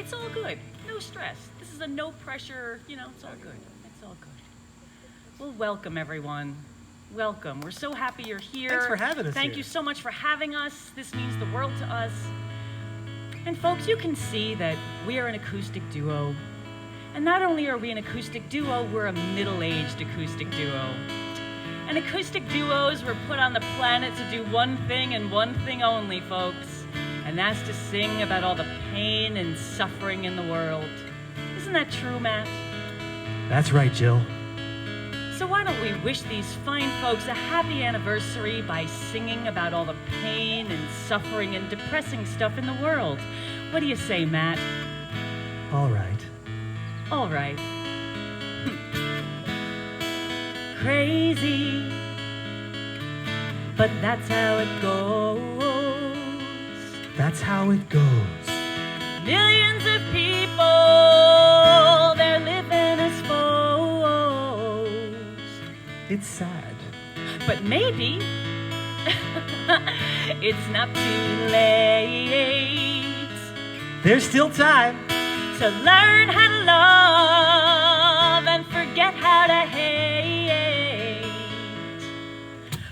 It's all good. No stress. This is a no pressure, you know, it's all good. It's all good. Well, welcome, everyone. Welcome. We're so happy you're here. Thanks for having us Thank here. you so much for having us. This means the world to us. And folks, you can see that we are an acoustic duo. And not only are we an acoustic duo, we're a middle-aged acoustic duo. And acoustic duos were put on the planet to do one thing and one thing only, folks. And that's to sing about all the pain and suffering in the world. Isn't that true, Matt? That's right, Jill. So why don't we wish these fine folks a happy anniversary by singing about all the pain and suffering and depressing stuff in the world? What do you say, Matt? All right. All right. Crazy, but that's how it goes. That's how it goes. Millions of people, they're living as foes. It's sad. But maybe it's not too late There's still time. to learn how to love and forget how to hate.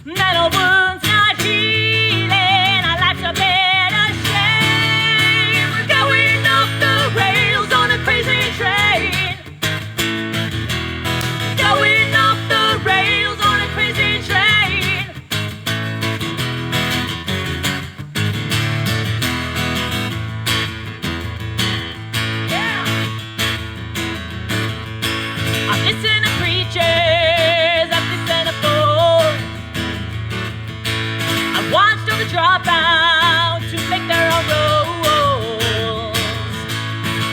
Metal wounds not healing, our lives are better shame. We're going off the rails on a crazy train. Going off the rails on a crazy train. Yeah. I've listened to preachers, I've listened to fools. I've watched all the dropouts who make their own rules.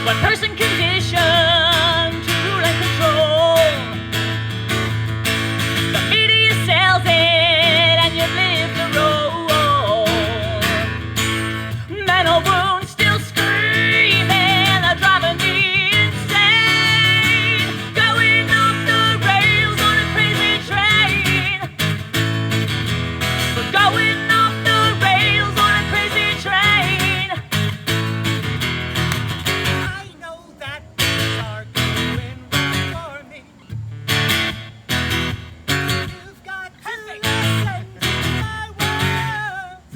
One person conditioned to rule and control. The media sells it and you live the role. Mental wounds still screaming, they're driving me insane. Going off the rails on a crazy train. We're going off the rails on a crazy train. I know that things are going wrong for me. You've got to listen to my words.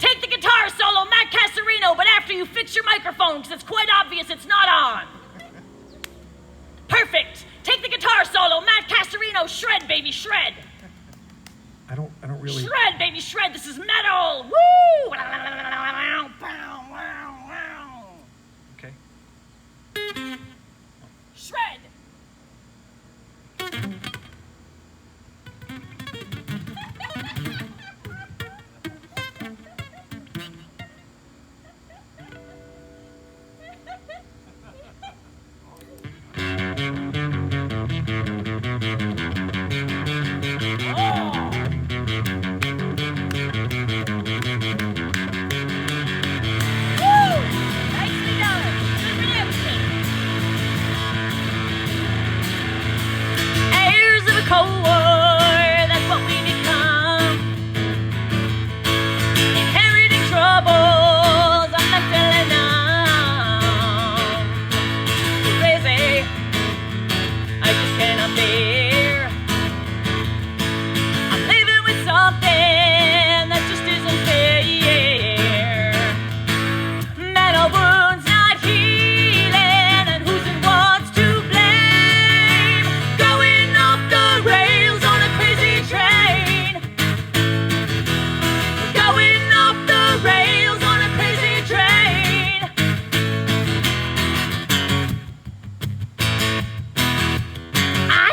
Take the guitar solo, Matt Casarino, but after you fix your microphone, because it's quite obvious it's not on. Perfect. Take the guitar solo, Matt Casarino. Shred, baby, shred. I don't really. Shred, baby, shred. This is metal. Woo! Okay. Shred. Woo! Nicely done. Good reaction. Heirs of a cold war, that's what we become. Inheriting troubles, I'm mentally numb. Crazy, I just cannot bear. I'm living with something that just isn't fair. Metal wounds not healing, and who's and what's to blame? Going off the rails on a crazy train. Going off the rails on a crazy train. I.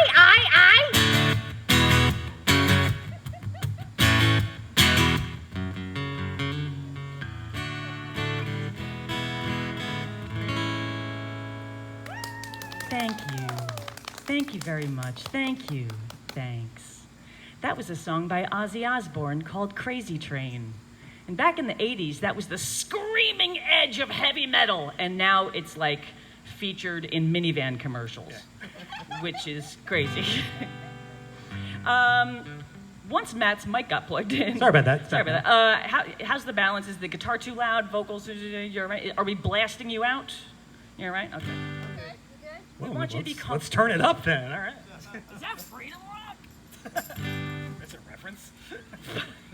Thank you. Thank you very much. Thank you. Thanks. That was a song by Ozzy Osbourne called Crazy Train. And back in the 80s, that was the screaming edge of heavy metal. And now it's like featured in minivan commercials, which is crazy. once Matt's mic got plugged in. Sorry about that. Sorry about that. How's the balance? Is the guitar too loud? Vocals? You're right. Are we blasting you out? You're all right. Okay. Well, We want you to be let's comfortable. turn it up then. All right. Is that freedom rock? That's a reference.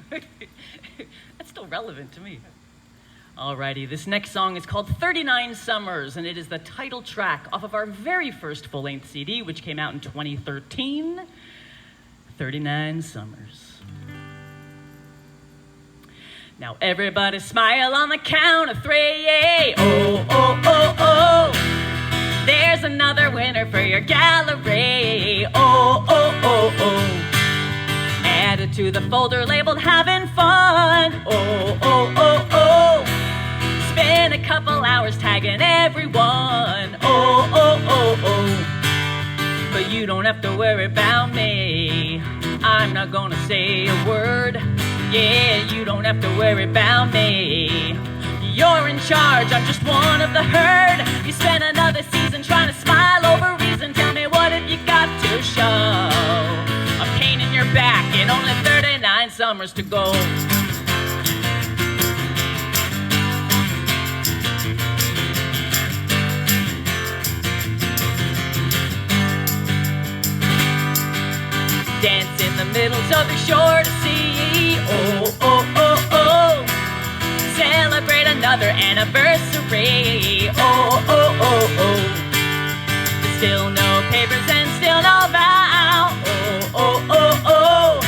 That's still relevant to me. Alrighty, this next song is called 39 Summers, and it is the title track off of our very first full-length CD, which came out in 2013. 39 Summers. Now everybody smile on the count of 3. Oh, oh, oh, oh. There's another winner for your gallery. Oh, oh, oh, oh. Added to the folder labeled having fun. Oh, oh, oh, oh. Spend a couple hours tagging everyone. Oh, oh, oh, oh. But you don't have to worry about me. I'm not gonna say a word. Yeah, you don't have to worry about me. You're in charge, I'm just one of the herd. You spent another season trying to smile over reason. Tell me, what have you got to show? A pain in your back and only 39 summers to go. Dance in the middle so they're sure to see. Oh, oh, oh, oh. Celebrate another anniversary. Oh, oh, oh, oh. There's still no papers and still no vow. Oh, oh, oh, oh.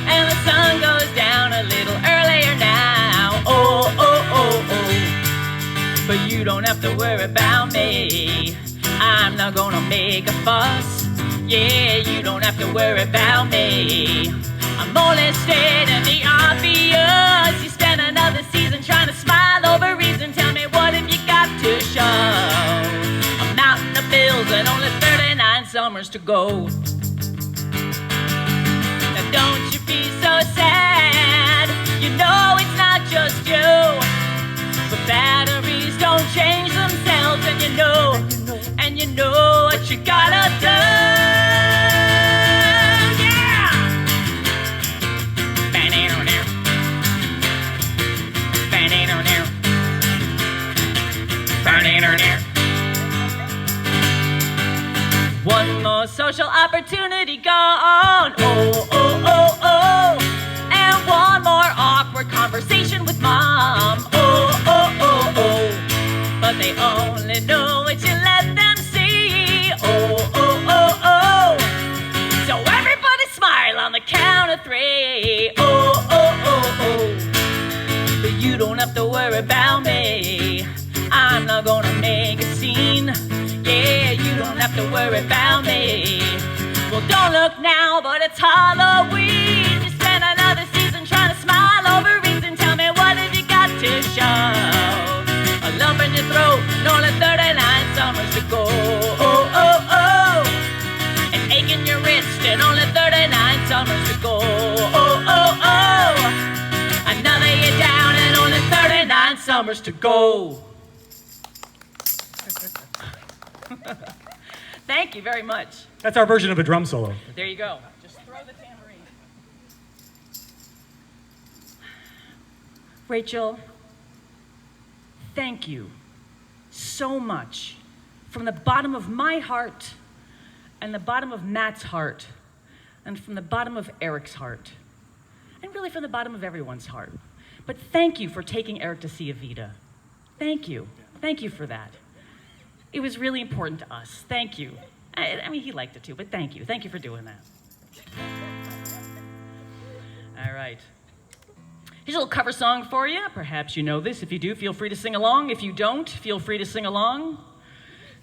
And the sun goes down a little earlier now. Oh, oh, oh, oh. But you don't have to worry about me. I'm not gonna make a fuss. Yeah, you don't have to worry about me. I'm only stating the obvious. You spent another season trying to smile over reason. Tell me, what have you got to show? I'm out in the fields and only 39 summers to go. Now don't you be so sad. You know it's not just you. But batteries don't change themselves, and you know what you gotta do. One more social opportunity gone. Oh, oh, oh, oh. And one more awkward conversation with mom. Oh, oh, oh, oh. But they only know what you let them see. Oh, oh, oh, oh. So everybody smile on the count of 3. Oh, oh, oh, oh. But you don't have to worry about me. I'm not gonna make a scene. Yeah, you don't have to worry about me. Well, don't look now, but it's Halloween. You spent another season trying to smile over reason. Tell me, what have you got to show? A lump in your throat and only 39 summers to go. Oh, oh, oh. An ache in your wrist and only 39 summers to go. Oh, oh, oh. Another year down and only 39 summers to go. Thank you very much. That's our version of a drum solo. There you go. Just throw the tambourine. Rachel, thank you so much from the bottom of my heart and the bottom of Matt's heart and from the bottom of Eric's heart and really from the bottom of everyone's heart. But thank you for taking Eric to see Evita. Thank you. Thank you for that. It was really important to us. Thank you. I mean, he liked it too, but thank you. Thank you for doing that. All right. Here's a little cover song for you. Perhaps you know this. If you do, feel free to sing along. If you don't, feel free to sing along.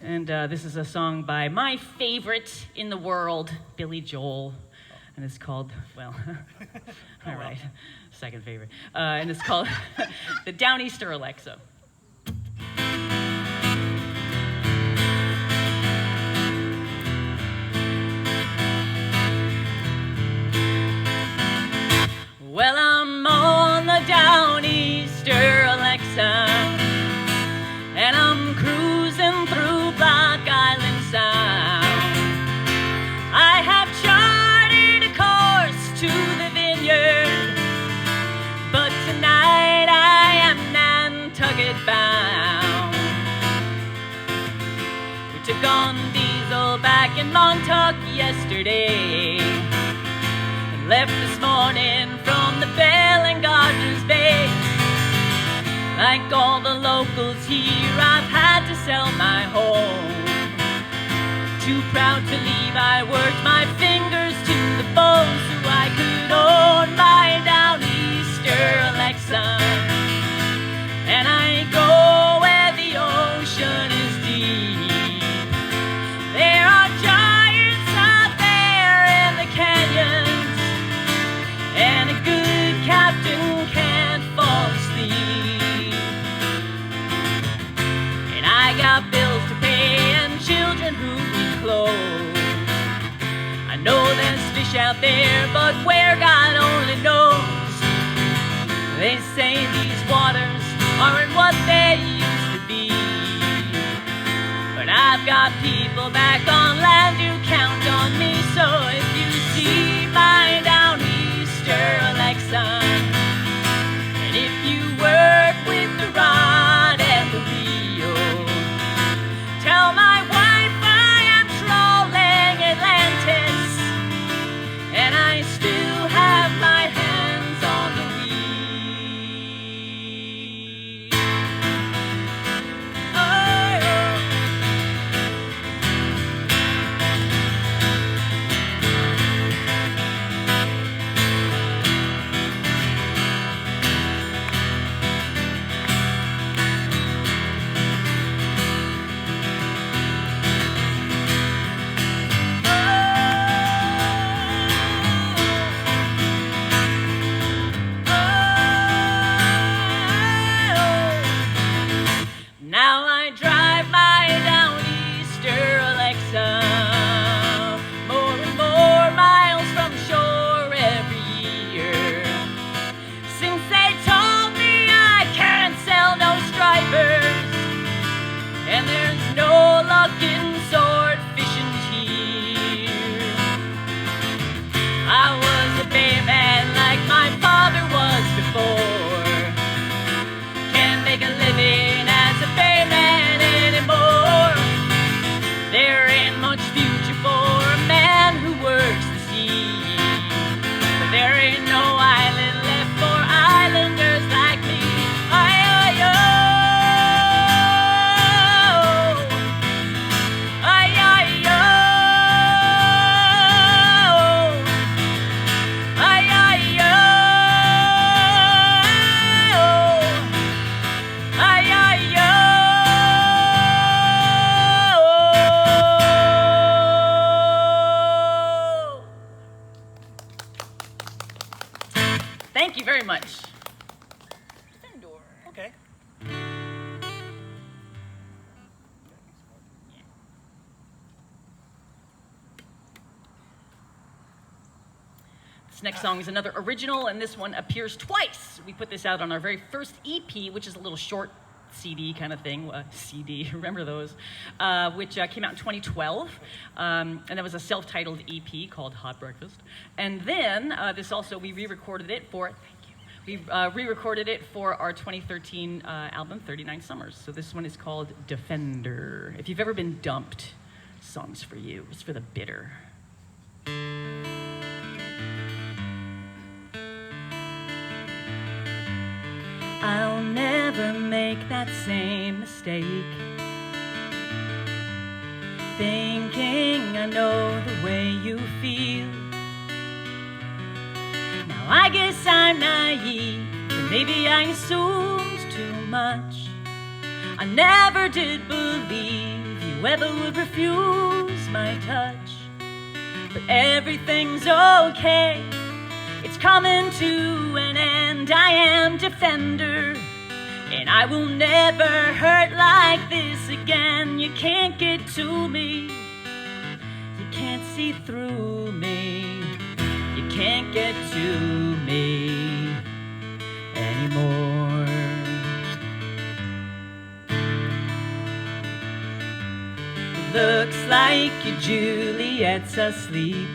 And this is a song by my favorite in the world, Billy Joel. And it's called, well, all right, second favorite. And it's called the Downeaster Alexa. Well, I'm on the Downeaster Alexa, and I'm cruising through Block Island Sound. I have charted a course to the vineyard bound. We took on diesel back in Montauk yesterday, and left this morning from the Bell and Gardner's Bay. Like all the locals here, I've had to sell my home. Too proud to leave, I worked my fingers to the bone so I could own my Downeaster Alexa. And I go where the ocean is deep. There are giants out there in the canyons, and a good captain can't fall asleep. And I got bills to pay and children who need clothes. I know there's fish out there, but where God only knows. They say these waters aren't what they used to be, but I've got people back on land who count on me. So if you see my Downeaster Alexa, and if you work with the rod and the reel, tell my wife I am trolling Atlantis, and I still have my hands on the wheel. Now I drive my Downeaster Alexa more and more miles from shore every year, since they told me I can't sell no stripers, and there's no luck in sword fishing here. I was a bay man like my father was before, can't make a living as a bay man anymore. There ain't much future for a man who works the sea, but there ain't no island left for islanders like me. Ay-ay-yo, ay-ay-yo, ay-ay-yo, ay-ay-yo. Thank you very much. Okay. This next song is another original, and this one appears twice. We put this out on our very first EP, which is a little short CD kind of thing. CD, remember those? Which came out in 2012. And that was a self-titled EP called Hot Breakfast. And then this also, we re-recorded it for, we re-recorded it for our 2013 album, 39 Summers. So this one is called Defender. If you've ever been dumped, song's for you. It's for the bitter. I'll never make that same mistake, thinking I know the way you feel. Now I guess I'm naive, or maybe I assumed too much. I never did believe you ever would refuse my touch. But everything's okay, it's coming to an end. I am Defender, and I will never hurt like this again. You can't get to me, you can't see through me, you can't get to me anymore. It looks like your Juliet's asleep.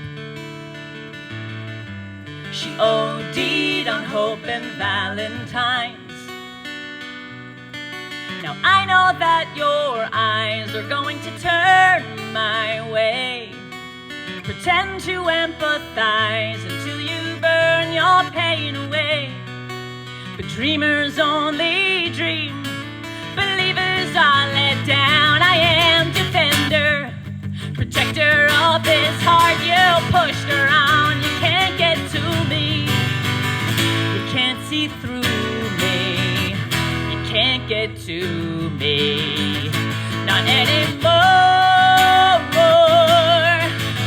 She OD'd on hope and Valentine's. Now I know that your eyes are going to turn my way. Pretend to empathize until you burn your pain away. But dreamers only dream, believers are let down. I am defender, protector of this heart you pushed around. You can't get to me, you can't see through me, you can't get to me, not anymore.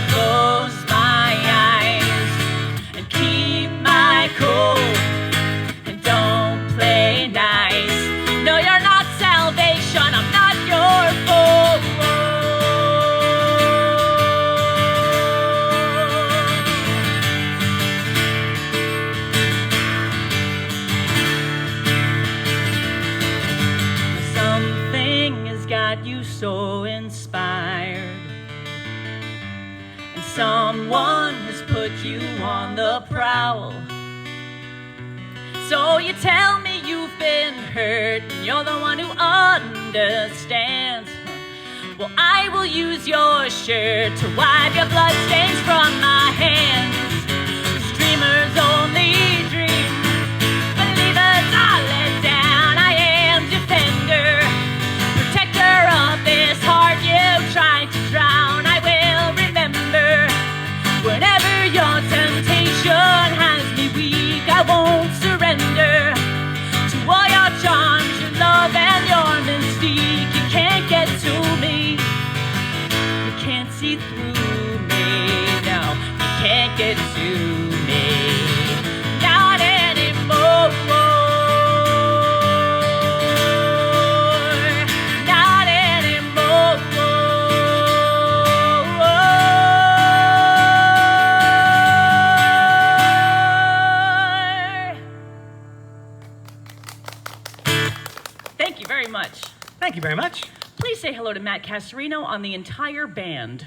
Close my eyes and keep my cool, and don't play nice. No, you're not salvation, I'm not your fool. Something has got you so inspired, and someone has put you on the prowl. So you tell me you've been hurt and you're the one who understands. Well, I will use your shirt to wipe your bloodstains from my hands. 'Cause dreamers only dream, believers are let down. I am defender, protector of this heart you tried to drown. I will remember whenever your temptation has me weak, I won't surrender to all your charms, your love, and your mystique. You can't get to me, you can't see through me. No, you can't get to me, not anymore, not anymore. Thank you very much. Thank you very much. Please say hello to Matt Casarino on the entire band.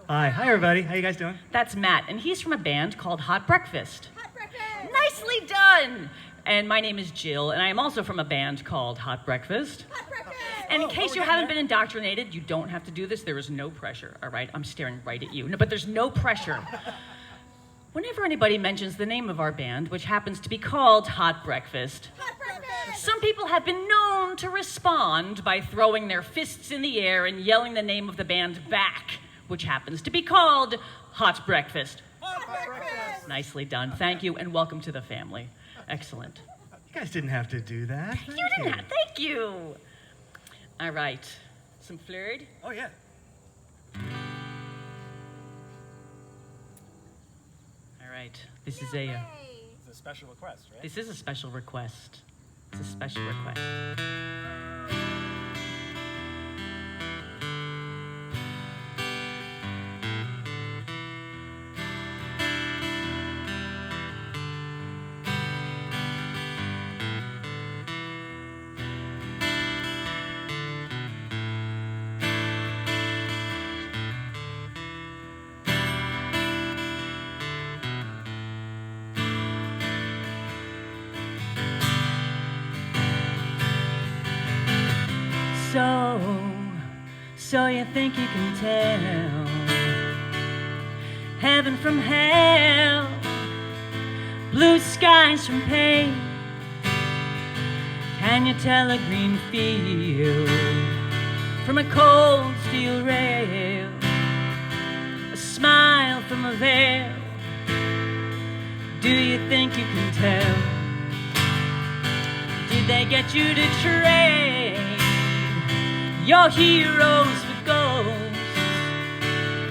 Hi everybody. How you guys doing? That's Matt, and he's from a band called Hot Breakfast. Hot breakfast. Nicely done! And my name is Jill, and I am also from a band called Hot Breakfast. Hot breakfast. And in case you haven't been indoctrinated, you don't have to do this. There is no pressure, all right? I'm staring right at you. No, but there's no pressure. Whenever anybody mentions the name of our band, which happens to be called Hot Breakfast, Hot breakfast. some people have been known to respond by throwing their fists in the air and yelling the name of the band back, which happens to be called Hot Breakfast. Hot breakfast. Nicely done. Thank you, and welcome to the family. Excellent. You guys didn't have to do that. You didn't have, thank you. All right. Some flirt? Oh yeah. All right. This is a It's a special request, right? this is a special request. It's a special request. So you think you can tell heaven from hell, blue skies from pain? Can you tell a green field from a cold steel rail, a smile from a veil? Do you think you can tell? Did they get you to trade your heroes for ghosts,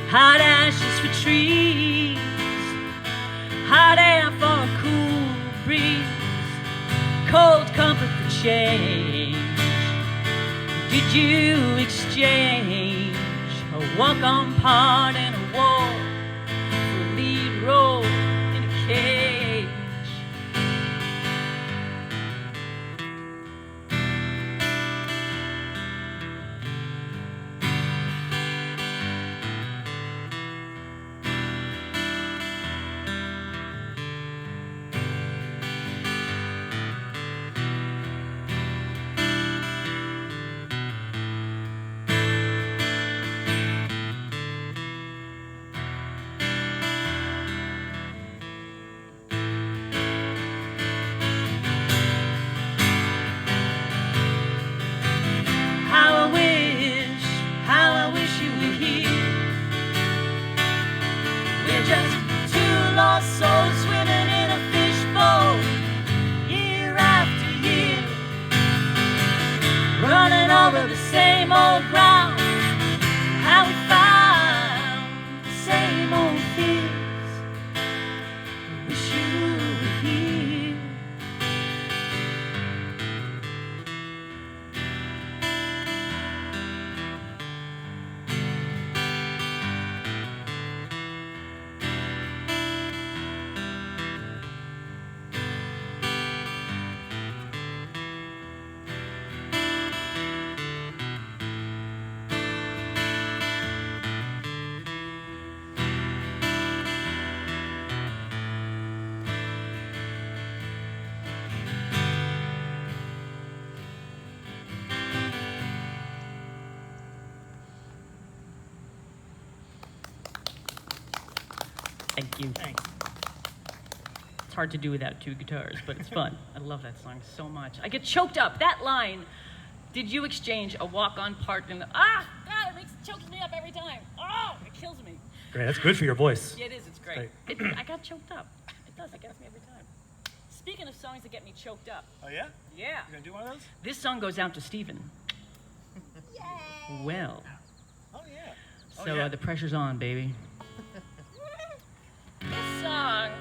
hot ashes for trees, hot air for a cool breeze, cold comfort for change? Did you exchange a walk-on part in a war for a lead role in a cage? follow the same old ground. How we found the same old fears. Wish you were here. Thank you. Thanks. It's hard to do without two guitars, but it's fun. I love that song so much. I get choked up. That line, did you exchange a walk-on part in the... Ah! God, it chokes me up every time. Oh, it kills me. Great, that's good for your voice. Yeah, it is. It's great. I got choked up. It does. It gets me every time. Speaking of songs that get me choked up. Oh, yeah? Yeah. You gonna do one of those? This song goes out to Steven. Yay! Well. Oh, yeah. So the pressure's on, baby. This song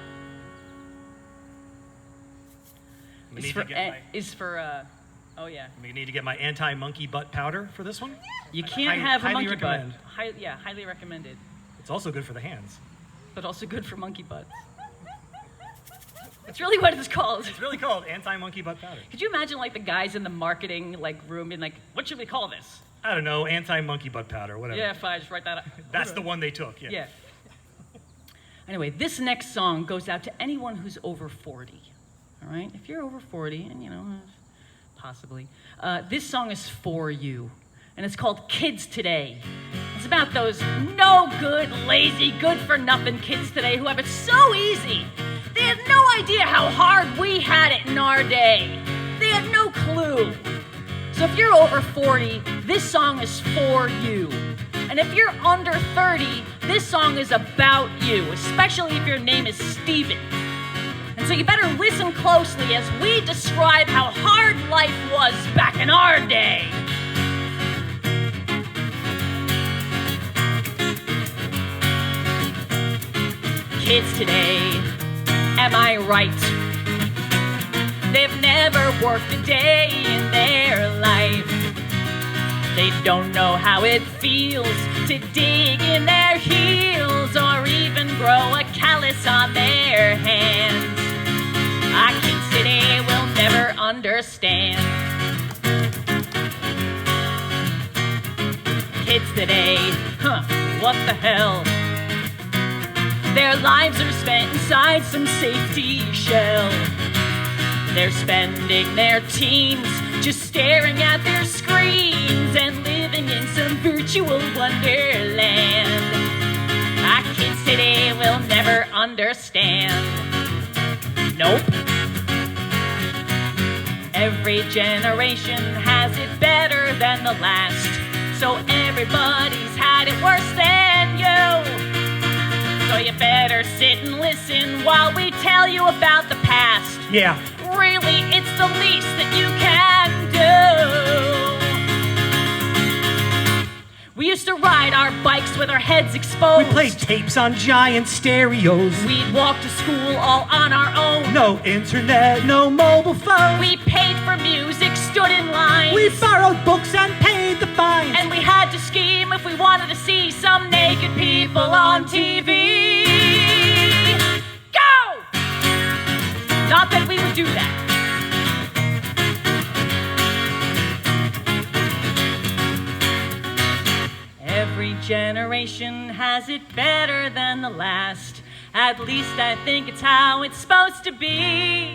is for oh yeah. We need to get my anti-monkey butt powder for this one. You can't have a highly monkey recommend. butt. Highly recommended. It's also good for the hands. But also good for monkey butts. It's really what it's called. It's really called anti-monkey butt powder. Could you imagine like the guys in the marketing room being like, what should we call this? I don't know, anti-monkey butt powder, whatever. Yeah, fine, just write that up. That's the one they took, yeah. Yeah. Anyway, this next song goes out to anyone who's over 40. All right? If you're over 40, and possibly, this song is for you. And it's called Kids Today. It's about those no good, lazy, good for nothing kids today who have it so easy. They have no idea how hard we had it in our day. They have no clue. So if you're over 40, this song is for you. And if you're under 30, this song is about you, especially if your name is Steven. And so you better listen closely as we describe how hard life was back in our day. Kids today, am I right? They've never worked a day in their life. They don't know how it feels to dig in their heels or even grow a callus on their hands. Our kids today will never understand. Kids today, what the hell? Their lives are spent inside some safety shell. They're spending their teens just staring at their screens and living in some virtual wonderland. Our kids today will never understand. Nope. Every generation has it better than the last, so everybody's had it worse than you. So you better sit and listen while we tell you about the past. Yeah. Really, it's the least that you can do. We used to ride our bikes with our heads exposed. We played tapes on giant stereos. We'd walk to school all on our own. No internet, no mobile phone. We paid for music, stood in line. We borrowed books and paid the fines. And we had to scheme if we wanted to see some naked people on TV. Go! Not that we would do that. Every generation has it better than the last. At least I think it's how it's supposed to be.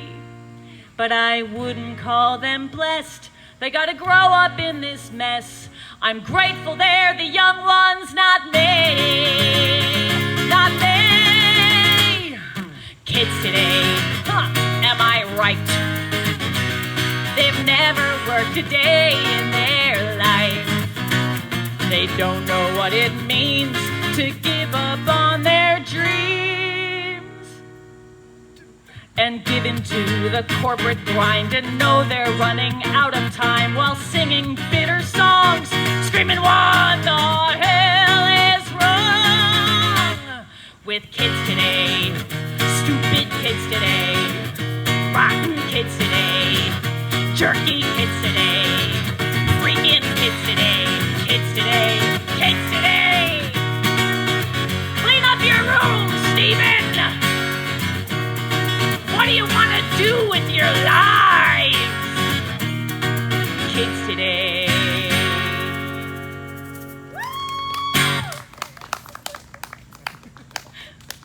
But I wouldn't call them blessed. They gotta grow up in this mess. I'm grateful they're the young ones, not me. Not me. Kids today, am I right? They've never worked a day in their life. They don't know what it means to give up on their dreams and give into the corporate grind and know they're running out of time while singing bitter songs. with kids today. Stupid kids today. Rotten kids today. Jerky kids today. Freaking kids today. Kids today. Kids today. Clean up your room, Steven. What do you want to do with your lives? Kids today.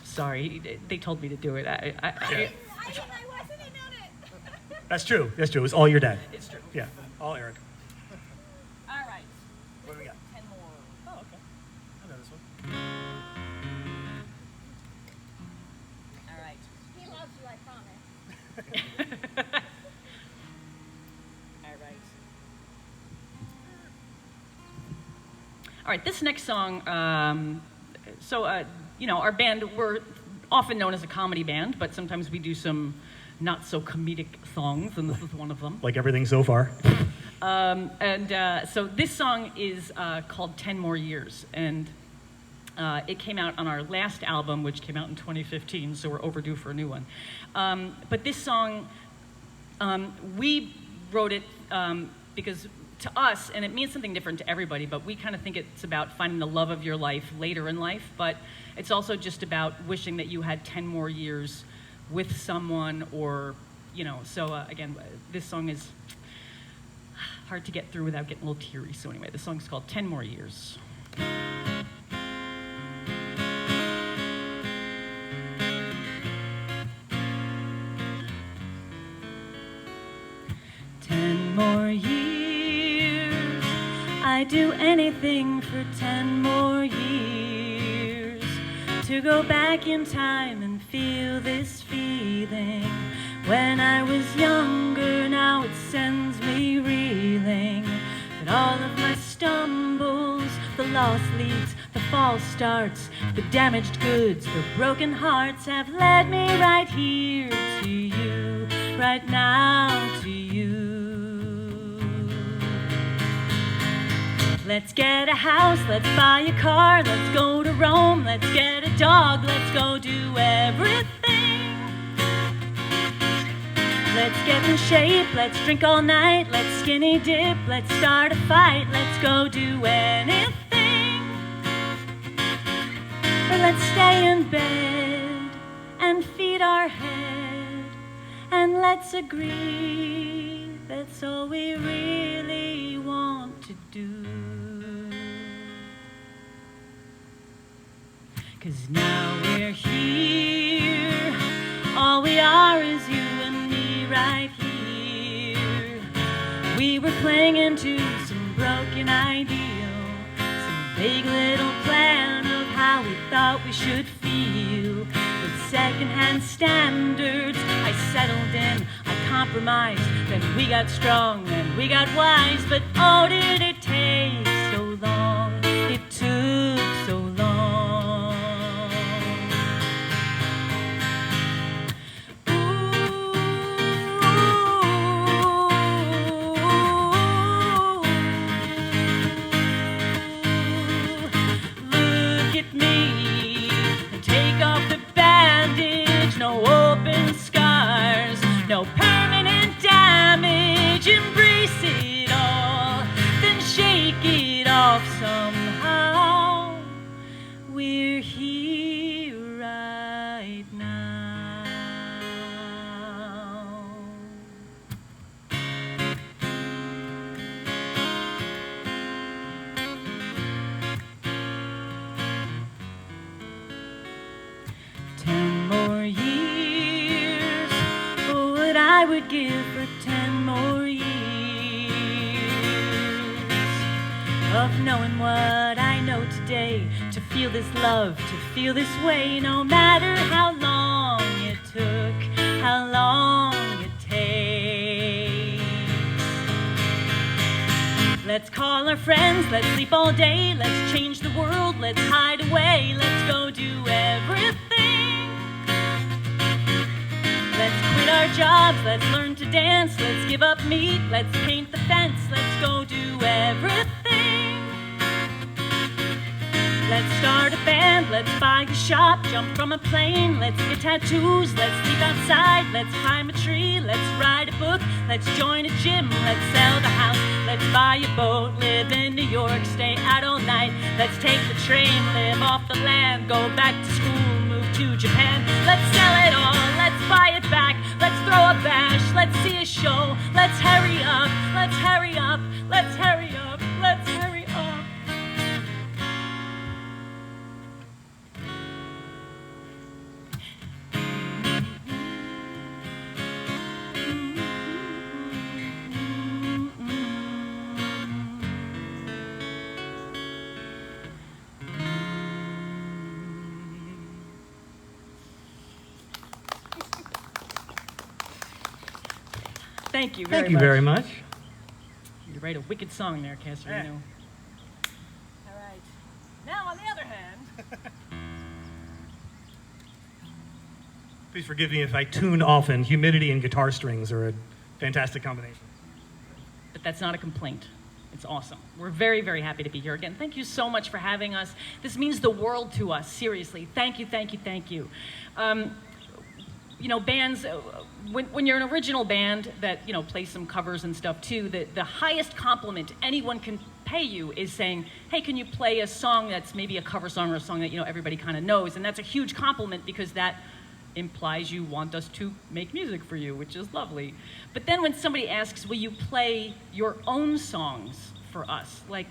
Sorry, they told me to do it. I wasn't in it. That's true. That's true. It was all your dad. It's true. Yeah, all Eric. All right. What do we got? 10 more. Oh, okay. I know this one. All right. He loves you, I promise. All right. All right, this next song, you know, our band, we're often known as a comedy band, but sometimes we do some not so comedic songs, and this is one of them. Like everything so far. So this song is called 10 More Years, and it came out on our last album, which came out in 2015, so we're overdue for a new one. But this song, we wrote it because to us, and it means something different to everybody, but we kind of think it's about finding the love of your life later in life, but it's also just about wishing that you had 10 more years with someone, or, you know, so again, this song is hard to get through without getting a little teary, so anyway, the song's called 10 More Years. 10 more years, I'd do anything for 10 more years, to go back in time and feel this feeling. When I was younger, now it sends me reeling. But all of my stumbles, the lost leads, the false starts, the damaged goods, the broken hearts have led me right here to you, right now to you. Let's get a house, let's buy a car, let's go to Rome, let's get a dog, let's go do everything. Let's get in shape, let's drink all night, let's skinny dip, let's start a fight, let's go do anything. Or let's stay in bed and feed our head, and let's agree that's all we really want to do. 'Cause now we're here, all we are is you and me right here. We were clinging to some broken ideal, some vague little plan of how we thought we should feel. With secondhand standards, I settled in, I compromised, then we got strong, then we got wise. But oh, did it take so long, it took so long. No permanent damage, embrace it all, then shake it off somehow. We're here right now. 10 more years, what I would give for 10 more years of knowing what I know today, to feel this love, to feel this way, no matter how long it took, how long it takes. Let's call our friends, let's sleep all day, let's change the world, let's hide away, let's go do everything. Let's quit our jobs, let's learn to dance, let's give up meat, let's paint the fence, let's go do everything. Let's start a band, let's buy a shop, jump from a plane, let's get tattoos, let's sleep outside, let's climb a tree, let's write a book, let's join a gym, let's sell the house, let's buy a boat, live in New York, stay out all night, let's take the train, live off the land, go back to school, move to Japan, let's sell it all, let's buy it back, let's throw a bash, let's see a show, let's hurry up, let's hurry up, let's hurry up, let's hurry up. Thank you very much. Thank you very much. You write a wicked song there, Casarino. All right. Now, on the other hand, Please forgive me if I tune often. Humidity and guitar strings are a fantastic combination. But that's not a complaint. It's awesome. We're very, very happy to be here again. Thank you so much for having us. This means the world to us, seriously. Thank you, thank you, thank you. You know, bands, when you're an original band that, you know, plays some covers and stuff too, the highest compliment anyone can pay you is saying, hey, can you play a song that's maybe a cover song or a song that, you know, everybody kind of knows? And that's a huge compliment because that implies you want us to make music for you, which is lovely. But then when somebody asks, will you play your own songs for us? Like,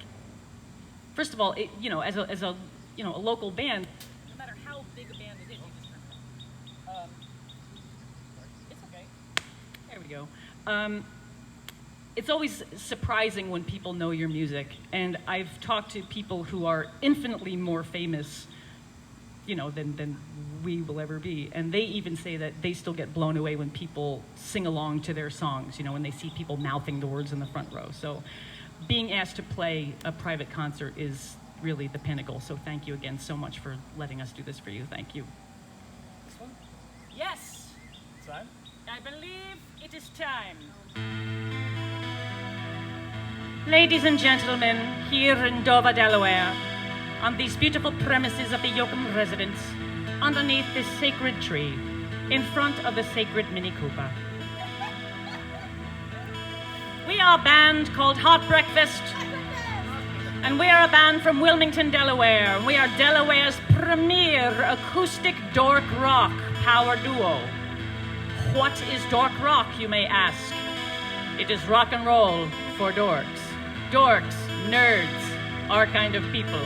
first of all, you know, as a you know, a local band, no matter how big a band it is, you just it's okay. There we go. It's always surprising when people know your music, and I've talked to people who are infinitely more famous, you know, than we will ever be, and they even say that they still get blown away when people sing along to their songs, you know, when they see people mouthing the words in the front row. So being asked to play a private concert is really the pinnacle, so thank you again so much for letting us do this for you. Thank you. This one? yes, Time? I believe it is time. Ladies and gentlemen, here in Dover, Delaware, on these beautiful premises of the Yoakum residence, underneath this sacred tree, in front of the sacred Mini Cooper. We are a band called Hot Breakfast, and we are a band from Wilmington, Delaware. We are Delaware's premier acoustic dork rock power duo. What is dork rock, you may ask? It is rock and roll for dorks. Dorks, nerds, our kind of people.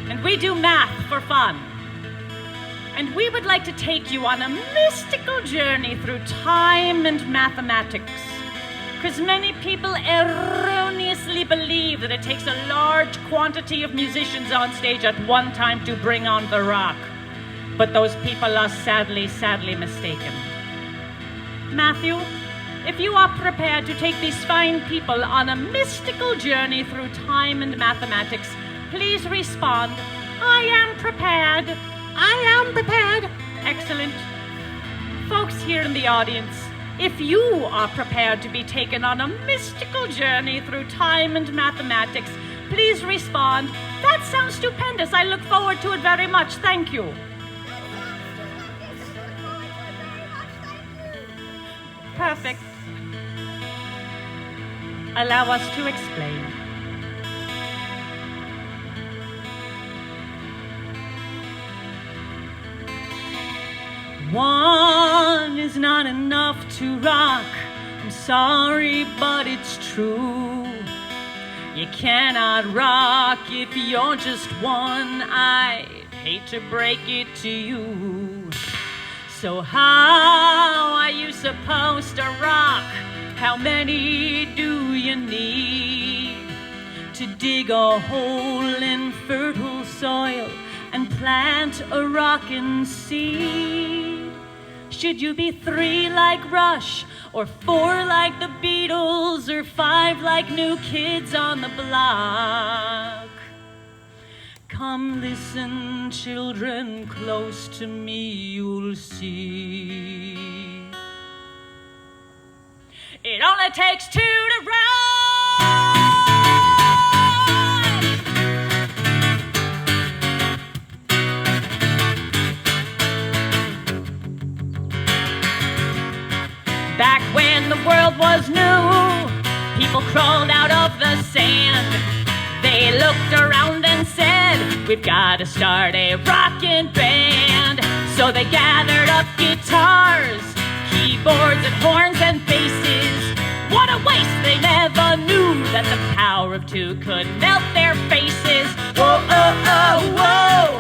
And we do math for fun. And we would like to take you on a mystical journey through time and mathematics. Because many people erroneously believe that it takes a large quantity of musicians on stage at one time to bring on the rock. But those people are sadly, sadly mistaken. Matthew, if you are prepared to take these fine people on a mystical journey through time and mathematics, please respond, I am prepared. I am prepared. Excellent. Folks here in the audience, if you are prepared to be taken on a mystical journey through time and mathematics, please respond, that sounds stupendous. I look forward to it very much. Thank you. Perfect. Allow us to explain. One is not enough to rock. I'm sorry, but it's true. You cannot rock if you're just one. I'd hate to break it to you. So how are you supposed to rock? How many do you need to dig a hole in fertile soil and plant a rockin' seed? Should you be 3 like Rush, or 4 like the Beatles, or 5 like New Kids on the Block? Come listen, children, close to me, you'll see. It only takes 2 to ride. was new. People crawled out of the sand. They looked around and said, we've got to start a rockin' band. So they gathered up guitars, keyboards and horns and basses. What a waste, they never knew that the power of two could melt their faces. Whoa, oh, oh, whoa,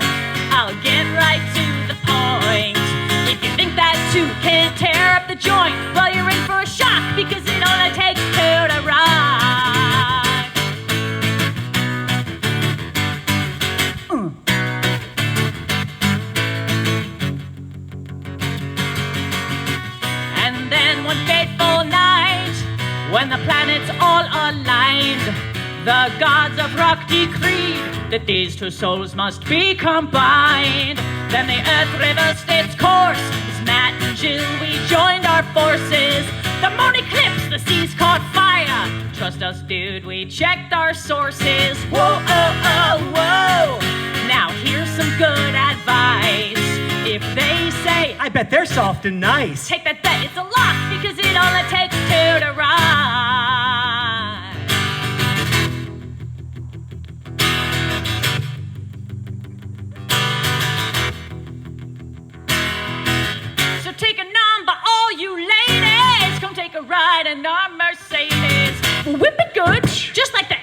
I'll get right to the point. If you think that two can't tear up the joint, well, you're in for a shock, because it only takes two to rock. And then one fateful night, when the planets all aligned, the gods of rock decreed that these two souls must be combined. Then the earth reversed its course. As Matt and Jill, we joined our forces. The moon eclipsed, the seas caught fire. Trust us, dude, we checked our sources. Whoa, oh, oh, whoa. Now here's some good advice. If they say, I bet they're soft and nice. take that bet, it's a lock, because it only takes two to ride. So take a number, all you ladies. Come take a ride in our Mercedes. We'll whip it good, just like the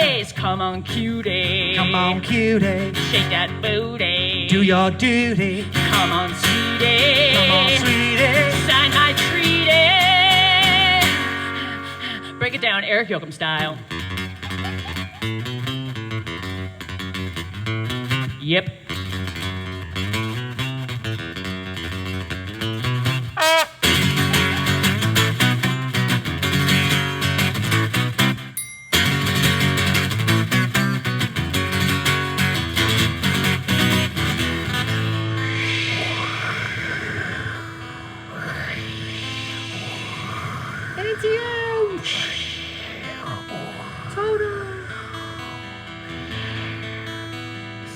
80s. Come on, cutie. Come on, cutie. Shake that booty. Do your duty. Come on, sweetie. Come on, sweetie. Sign my treaty. Break it down, Eric Yoakum style. Yep.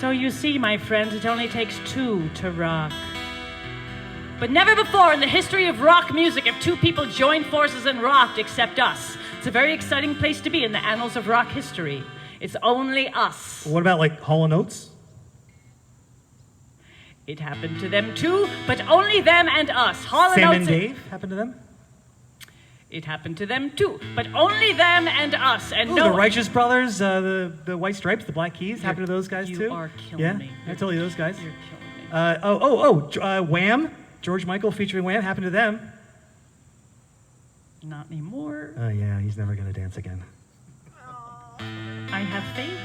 So you see, my friends, it only takes two to rock. But never before in the history of rock music have two people joined forces and rocked except us. It's a very exciting place to be in the annals of rock history. It's only us. What about like Hall & Oates? It happened to them too, but only them and us. Hall & Sam Oates. and Dave happened to them? It happened to them too, but only them and us. And Ooh, no the Righteous Brothers, the White Stripes, the Black Keys, happened to those guys you too? are killing yeah? me. I told you those guys. You're killing me. Wham! George Michael featuring Wham happened to them. Not anymore. Oh yeah, he's never gonna dance again. I have faith.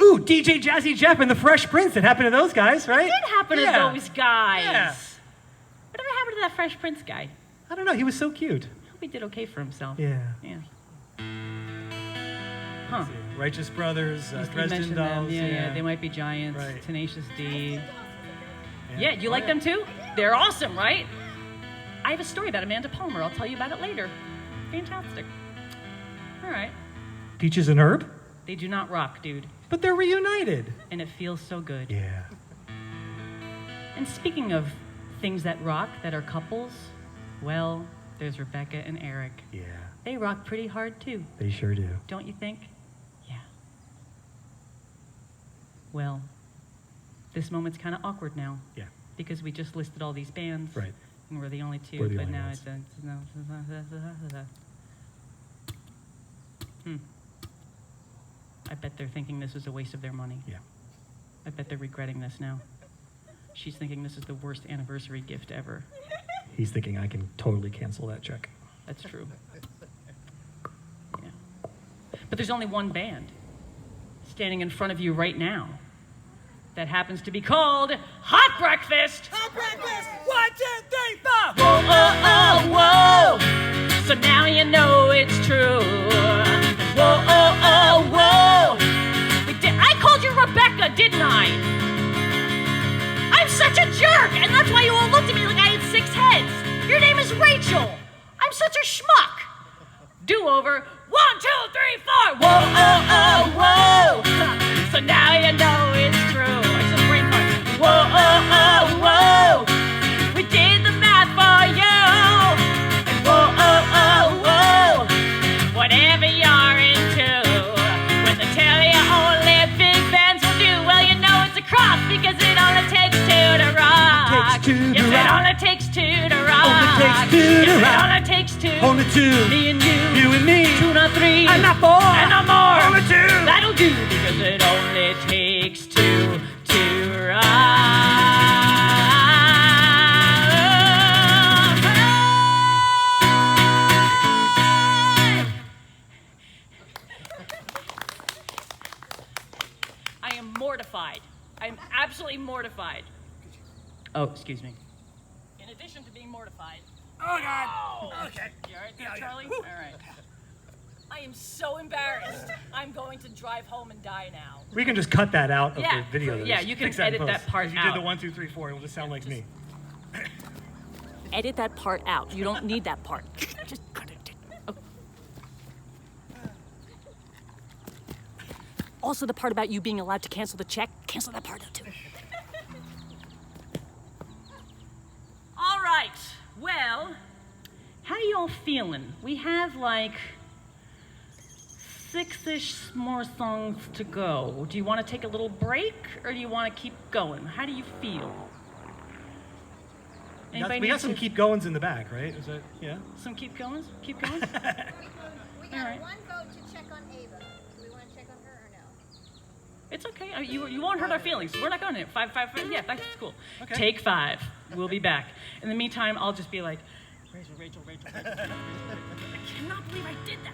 Ooh, DJ Jazzy Jeff and the Fresh Prince. It happened to those guys, right? It did happen Yeah. to those guys. Yeah. Whatever happened to that Fresh Prince guy? I don't know. He was so cute. I hope he did okay for himself. Yeah. Yeah. Huh. Righteous Brothers, You Dresden mentioned them. Dolls. Yeah, they might be giants. Right. Tenacious D. Yeah, you like them too? They're awesome, right? I have a story about Amanda Palmer. I'll tell you about it later. Fantastic. All right. Peaches and Herb, They do not rock, dude. but they're reunited. And it feels so good. Yeah. And speaking of things that rock, that are couples, well, there's Rebecca and Eric. Yeah. They rock pretty hard too, They sure do. don't you think? Yeah. Well, this moment's kind of awkward now. Yeah. Because we just listed all these bands. Right. And we're the only two, We're the but only now ones. it's no. I bet they're thinking this is a waste of their money. Yeah. I bet they're regretting this now. She's thinking this is the worst anniversary gift ever. He's thinking I can totally cancel that check. That's true. Yeah. But there's only one band standing in front of you right now that happens to be called Hot Breakfast. Hot breakfast. 1, 2, 3, 4. Whoa, oh, oh, whoa. So now you know it's true. Whoa, oh, oh, whoa. I called you Rebecca, didn't I? I'm such a jerk, and that's why you all looked at me like I had 6 heads. Your name is Rachel. I'm such a schmuck. Do-over. 1, 2, 3, 4. Whoa, oh, oh, whoa. So now you know it's true. I just brain fart. Whoa, oh, oh, whoa. We did the math for you. And whoa, oh, two. Me and you. You and me. Two, not three. And not four. And not more. Only two. That'll do, because it only takes two to ride. I am mortified. I am absolutely mortified. Oh, excuse me. In addition to being mortified. Oh, God. Okay. You all right, Yeah, Charlie? yeah. All right. I am so embarrassed. I'm going to drive home and die now. We can just cut that out of Yeah, the video. yeah, Just you can fix that in edit that post. part If you did out. the 1, 2, 3, 4, it will just sound like me. Edit that part out. You don't need that part. Just cut it. Oh. Also, the part about you being allowed to cancel the check, cancel that part out too. All right. Well, how y'all feeling? We have like 6-ish more songs to go. Do you want to take a little break, or do you want to keep going? How do you feel? Anybody We got need some to- keep goings in the back, right? Is that, yeah? Some keep going? Keep going? We got All right. one vote to check on Ava. Do we want to check on her or no? It's okay. I mean, you won't hurt our feelings. We're not going to. Five. Yeah, that's cool. Okay. Take 5. We'll be back. In the meantime, I'll just be like, Rachel. I cannot believe I did that.